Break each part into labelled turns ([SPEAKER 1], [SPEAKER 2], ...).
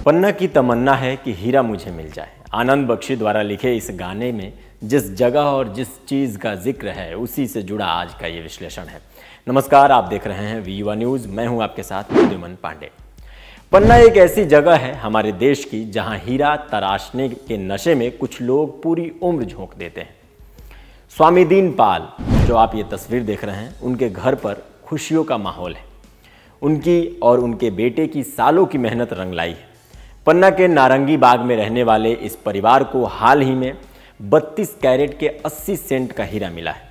[SPEAKER 1] पन्ना की तमन्ना है कि हीरा मुझे मिल जाए। आनंद बख्शी द्वारा लिखे इस गाने में जिस जगह और जिस चीज़ का जिक्र है उसी से जुड़ा आज का ये विश्लेषण है। नमस्कार, आप देख रहे हैं वी युवा न्यूज़। मैं हूं आपके साथ विद्युमन पांडे। पन्ना एक ऐसी जगह है हमारे देश की जहां हीरा तराशने के नशे में कुछ लोग पूरी उम्र झोंक देते हैं। स्वामी दीन पाल, जो आप ये तस्वीर देख रहे हैं, उनके घर पर खुशियों का माहौल है। उनकी और उनके बेटे की सालों की मेहनत रंग लाई है। पन्ना के नारंगी बाग में रहने वाले इस परिवार को हाल ही में 32 कैरेट के 80 सेंट का हीरा मिला है।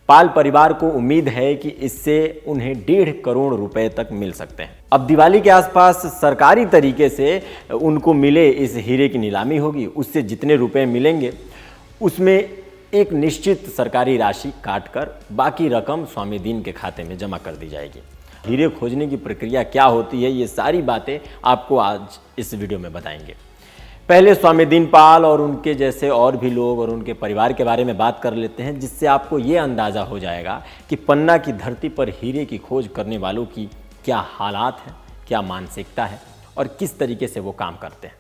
[SPEAKER 1] पाल परिवार को उम्मीद है कि इससे उन्हें 1.5 करोड़ रुपए तक मिल सकते हैं। अब दिवाली के आसपास सरकारी तरीके से उनको मिले इस हीरे की नीलामी होगी। उससे जितने रुपए मिलेंगे उसमें एक निश्चित सरकारी राशि काटकर बाकी रकम स्वामी दीन के खाते में जमा कर दी जाएगी। हीरे खोजने की प्रक्रिया क्या होती है, ये सारी बातें आपको आज इस वीडियो में बताएंगे। पहले स्वामी दीन पाल और उनके जैसे और भी लोग और उनके परिवार के बारे में बात कर लेते हैं, जिससे आपको ये अंदाज़ा हो जाएगा कि पन्ना की धरती पर हीरे की खोज करने वालों की क्या हालात हैं, क्या मानसिकता है और किस तरीके से वो काम करते हैं।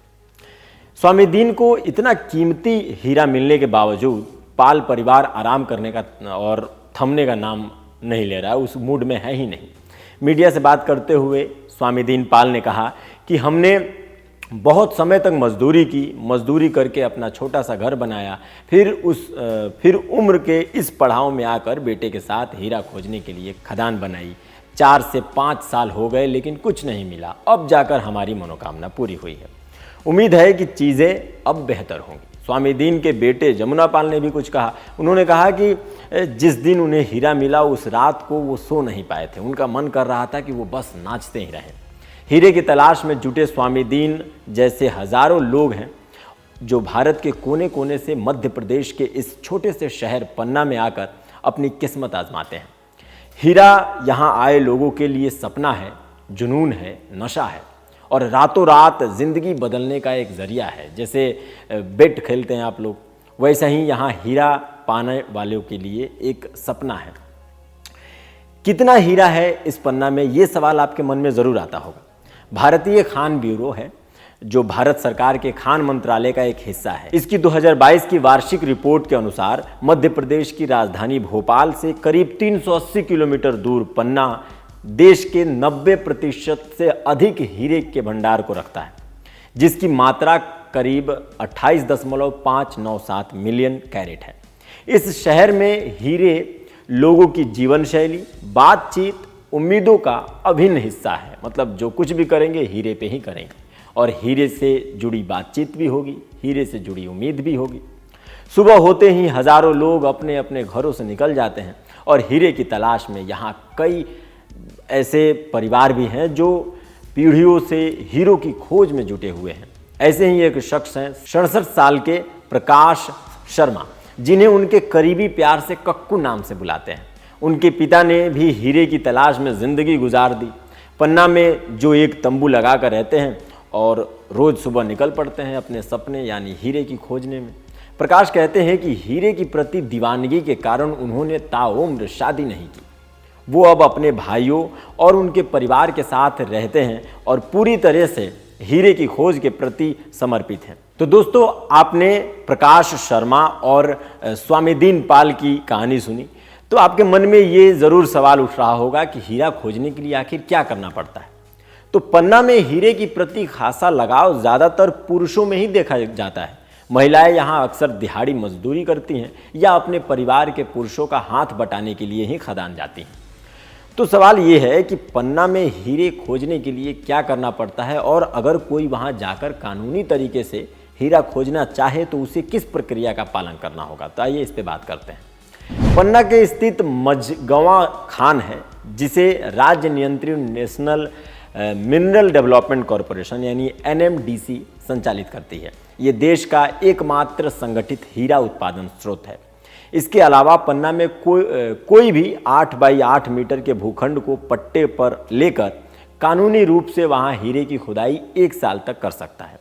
[SPEAKER 1] स्वामी दीन को इतना कीमती हीरा मिलने के बावजूद पाल परिवार आराम करने का और थमने का नाम नहीं ले रहा है, उस मूड में है ही नहीं। मीडिया से बात करते हुए स्वामी दीन पाल ने कहा कि हमने बहुत समय तक मजदूरी करके अपना छोटा सा घर बनाया, फिर उम्र के इस पड़ाव में आकर बेटे के साथ हीरा खोजने के लिए खदान बनाई। 4 से 5 साल हो गए लेकिन कुछ नहीं मिला। अब जाकर हमारी मनोकामना पूरी हुई है। उम्मीद है कि चीज़ें अब बेहतर होंगी। स्वामी दीन के बेटे जमुना पाल ने भी कुछ कहा। उन्होंने कहा कि जिस दिन उन्हें हीरा मिला उस रात को वो सो नहीं पाए थे। उनका मन कर रहा था कि वो बस नाचते ही रहें। हीरे की तलाश में जुटे स्वामी दीन जैसे हजारों लोग हैं जो भारत के कोने कोने से मध्य प्रदेश के इस छोटे से शहर पन्ना में आकर अपनी किस्मत आजमाते हैं। हीरा यहाँ आए लोगों के लिए सपना है, जुनून है, नशा है और रातों रात जिंदगी बदलने का एक जरिया है। जैसे बेट खेलते हैं आप लोग, वैसा ही यहाँ हीरा पाने वालों के लिए एक सपना है। कितना हीरा है इस पन्ना में, ये सवाल आपके मन में ज़रूर आता होगा। भारतीय खान ब्यूरो है जो भारत सरकार के खान मंत्रालय का एक हिस्सा है। इसकी 2022 की वार्षिक रिपोर्ट के अनुसार मध्य प्रदेश की राजधानी भोपाल से करीब 380 किलोमीटर दूर पन्ना देश के 90% से अधिक हीरे के भंडार को रखता है, जिसकी मात्रा करीब 28.597 मिलियन कैरेट है। इस शहर में हीरे लोगों की जीवन शैली, बातचीत, उम्मीदों का अभिन्न हिस्सा है। मतलब जो कुछ भी करेंगे हीरे पे ही करेंगे और हीरे से जुड़ी बातचीत भी होगी, हीरे से जुड़ी उम्मीद भी होगी। सुबह होते ही हजारों लोग अपने अपने घरों से निकल जाते हैं और हीरे की तलाश में यहाँ कई ऐसे परिवार भी हैं जो पीढ़ियों से हीरो की खोज में जुटे हुए हैं। ऐसे ही एक शख्स हैं 67 साल के प्रकाश शर्मा, जिन्हें उनके करीबी प्यार से कक्कू नाम से बुलाते हैं। उनके पिता ने भी हीरे की तलाश में ज़िंदगी गुजार दी। पन्ना में जो एक तंबू लगा कर रहते हैं और रोज़ सुबह निकल पड़ते हैं अपने सपने यानी हीरे की खोजने में। प्रकाश कहते हैं कि हीरे की प्रति दीवानगी के कारण उन्होंने ताउम्र शादी नहीं की। वो अब अपने भाइयों और उनके परिवार के साथ रहते हैं और पूरी तरह से हीरे की खोज के प्रति समर्पित हैं। तो दोस्तों, आपने प्रकाश शर्मा और स्वामी दीन पाल की कहानी सुनी तो आपके मन में ये ज़रूर सवाल उठ रहा होगा कि हीरा खोजने के लिए आखिर क्या करना पड़ता है। तो पन्ना में हीरे की प्रति खासा लगाव ज़्यादातर पुरुषों में ही देखा जाता है। महिलाएं यहाँ अक्सर दिहाड़ी मजदूरी करती हैं या अपने परिवार के पुरुषों का हाथ बटाने के लिए ही खदान जाती हैं। तो सवाल ये है कि पन्ना में हीरे खोजने के लिए क्या करना पड़ता है और अगर कोई वहाँ जाकर कानूनी तरीके से हीरा खोजना चाहे तो उसे किस प्रक्रिया का पालन करना होगा। तो आइए इस पे बात करते हैं। पन्ना के स्थित मझगवां खान है, जिसे राज्य नियंत्रित नेशनल मिनरल डेवलपमेंट कॉरपोरेशन यानी NMDC संचालित करती है। ये देश का एकमात्र संगठित हीरा उत्पादन स्रोत है। इसके अलावा पन्ना में कोई भी 8 बाई 8 मीटर के भूखंड को पट्टे पर लेकर कानूनी रूप से वहां हीरे की खुदाई 1 साल तक कर सकता है।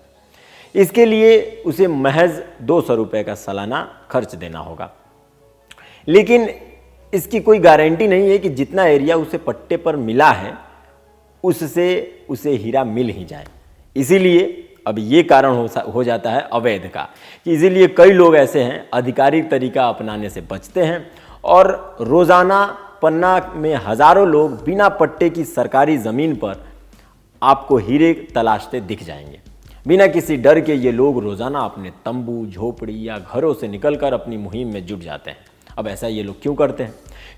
[SPEAKER 1] इसके लिए उसे महज 200 रुपये का सालाना खर्च देना होगा। लेकिन इसकी कोई गारंटी नहीं है कि जितना एरिया उसे पट्टे पर मिला है उससे उसे हीरा मिल ही जाए। इसीलिए अब ये कारण हो जाता है अवैध का, कि इसीलिए कई लोग ऐसे हैं आधिकारिक तरीका अपनाने से बचते हैं और रोज़ाना पन्ना में हज़ारों लोग बिना पट्टे की सरकारी ज़मीन पर आपको हीरे तलाशते दिख जाएंगे। बिना किसी डर के ये लोग रोज़ाना अपने तंबू, झोपड़ी या घरों से निकलकर अपनी मुहिम में जुट जाते हैं। अब ऐसा ये लोग क्यों करते हैं?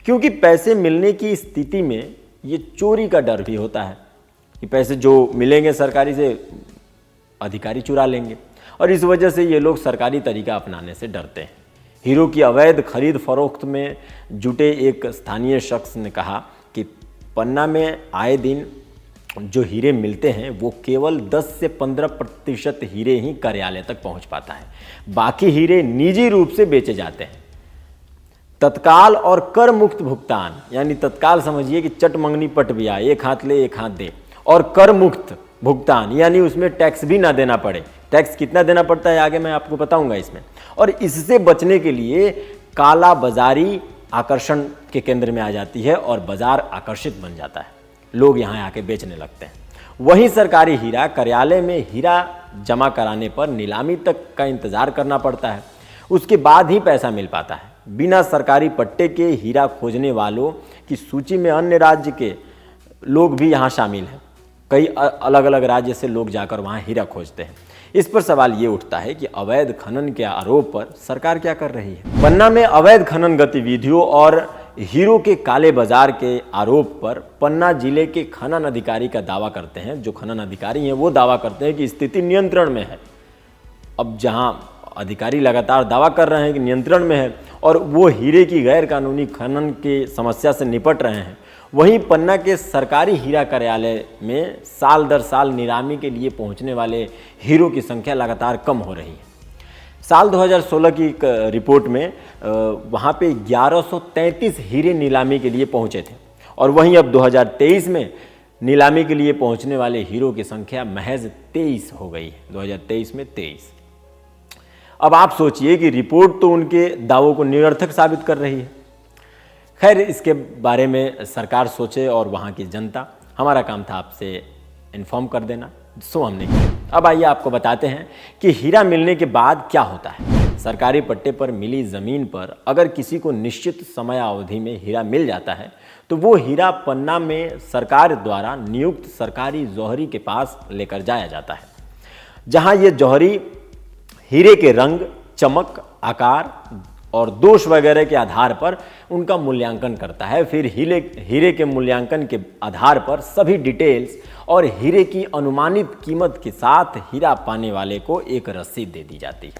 [SPEAKER 1] क्योंकि पैसे मिलने की स्थिति में ये चोरी का डर भी होता है कि पैसे जो मिलेंगे सरकारी से अधिकारी चुरा लेंगे, और इस वजह से ये लोग सरकारी तरीका अपनाने से डरते हैं। हीरो की अवैध खरीद फरोख्त में जुटे एक स्थानीय शख्स ने कहा कि पन्ना में आए दिन जो हीरे मिलते हैं वो केवल 10 से 15% हीरे ही कार्यालय तक पहुंच पाता है। बाकी हीरे निजी रूप से बेचे जाते हैं। तत्काल और कर मुक्त भुगतान, यानी तत्काल समझिए कि चट मंगनी पट भी आए, एक हाथ ले एक हाथ दे, और कर मुक्त भुगतान यानी उसमें टैक्स भी ना देना पड़े। टैक्स कितना देना पड़ता है आगे मैं आपको बताऊंगा इसमें। और इससे बचने के लिए काला बाजारी आकर्षण के केंद्र में आ जाती है और बाजार आकर्षित बन जाता है, लोग यहाँ आके बेचने लगते हैं। वहीं सरकारी हीरा कार्यालय में हीरा जमा कराने पर नीलामी तक का इंतजार करना पड़ता है, उसके बाद ही पैसा मिल पाता है। बिना सरकारी पट्टे के हीरा खोजने वालों की सूची में अन्य राज्य के लोग भी यहाँ शामिल हैं। कई अलग अलग राज्य से लोग जाकर वहाँ हीरा खोजते हैं। इस पर सवाल ये उठता है कि अवैध खनन के आरोप पर सरकार क्या कर रही है? पन्ना में अवैध खनन गतिविधियों और हीरो के काले बाजार के आरोप पर पन्ना जिले के खनन अधिकारी का दावा करते हैं। जो खनन अधिकारी हैं वो दावा करते हैं कि स्थिति नियंत्रण में है। अब जहां अधिकारी लगातार दावा कर रहे हैं कि नियंत्रण में है और वो हीरे की गैर कानूनी खनन की समस्या से निपट रहे हैं, वहीं पन्ना के सरकारी हीरा कार्यालय में साल दर साल नीलामी के लिए पहुंचने वाले हीरो की संख्या लगातार कम हो रही है। साल 2016 की एक रिपोर्ट में वहाँ पे 1133 हीरे नीलामी के लिए पहुँचे थे, और वहीं अब 2023 में नीलामी के लिए पहुँचने वाले हीरो की संख्या महज 23 हो गई है। 2023 में 23। अब आप सोचिए कि रिपोर्ट तो उनके दावों को निरर्थक साबित कर रही है। खैर, इसके बारे में सरकार सोचे और वहाँ की जनता, हमारा काम था आपसे इन्फॉर्म कर देना, सो हमने किया। अब आइए आपको बताते हैं कि हीरा मिलने के बाद क्या होता है। सरकारी पट्टे पर मिली ज़मीन पर अगर किसी को निश्चित समय अवधि में हीरा मिल जाता है तो वो हीरा पन्ना में सरकार द्वारा नियुक्त सरकारी जौहरी के पास लेकर जाया जाता है, जहाँ ये जौहरी हीरे के रंग, चमक, आकार और दोष वगैरह के आधार पर उनका मूल्यांकन करता है। फिर हीरे के मूल्यांकन के आधार पर सभी डिटेल्स और हीरे की अनुमानित कीमत के साथ हीरा पाने वाले को एक रसीद दे दी जाती है।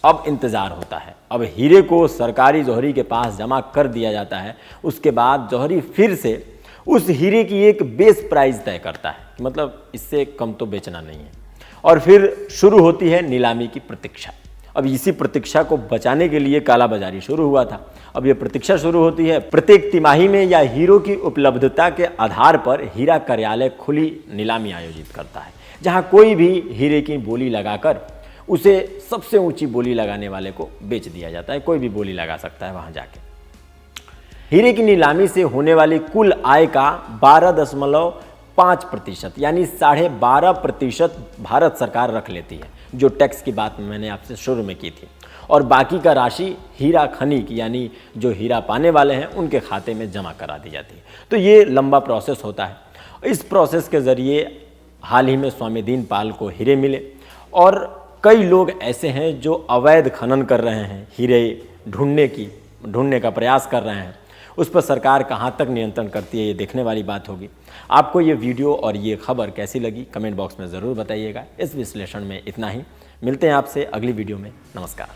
[SPEAKER 1] अब इंतज़ार होता है। अब हीरे को सरकारी जौहरी के पास जमा कर दिया जाता है। उसके बाद जौहरी फिर से उस हीरे की एक बेस प्राइस तय करता है, मतलब इससे कम तो बेचना नहीं है, और फिर शुरू होती है नीलामी की प्रतीक्षा। अब इसी प्रतीक्षा को बचाने के लिए काला बाजारी शुरू हुआ था। अब ये प्रतीक्षा शुरू होती है। प्रत्येक तिमाही में या हीरो की उपलब्धता के आधार पर हीरा कार्यालय खुली नीलामी आयोजित करता है, जहां कोई भी हीरे की बोली लगाकर उसे सबसे ऊंची बोली लगाने वाले को बेच दिया जाता है। कोई भी बोली लगा सकता है वहां जाके। हीरे की नीलामी से होने वाली कुल आय का 12.5% यानी 12.5% भारत सरकार रख लेती है, जो टैक्स की बात मैंने आपसे शुरू में की थी, और बाकी का राशि हीरा खनिक यानी जो हीरा पाने वाले हैं उनके खाते में जमा करा दी जाती है। तो ये लंबा प्रोसेस होता है। इस प्रोसेस के ज़रिए हाल ही में स्वामी दीनपाल को हीरे मिले, और कई लोग ऐसे हैं जो अवैध खनन कर रहे हैं, हीरे ढूंढने का प्रयास कर रहे हैं। उस पर सरकार कहाँ तक नियंत्रण करती है ये देखने वाली बात होगी। आपको ये वीडियो और ये खबर कैसी लगी कमेंट बॉक्स में ज़रूर बताइएगा। इस विश्लेषण में इतना ही। मिलते हैं आपसे अगली वीडियो में। नमस्कार।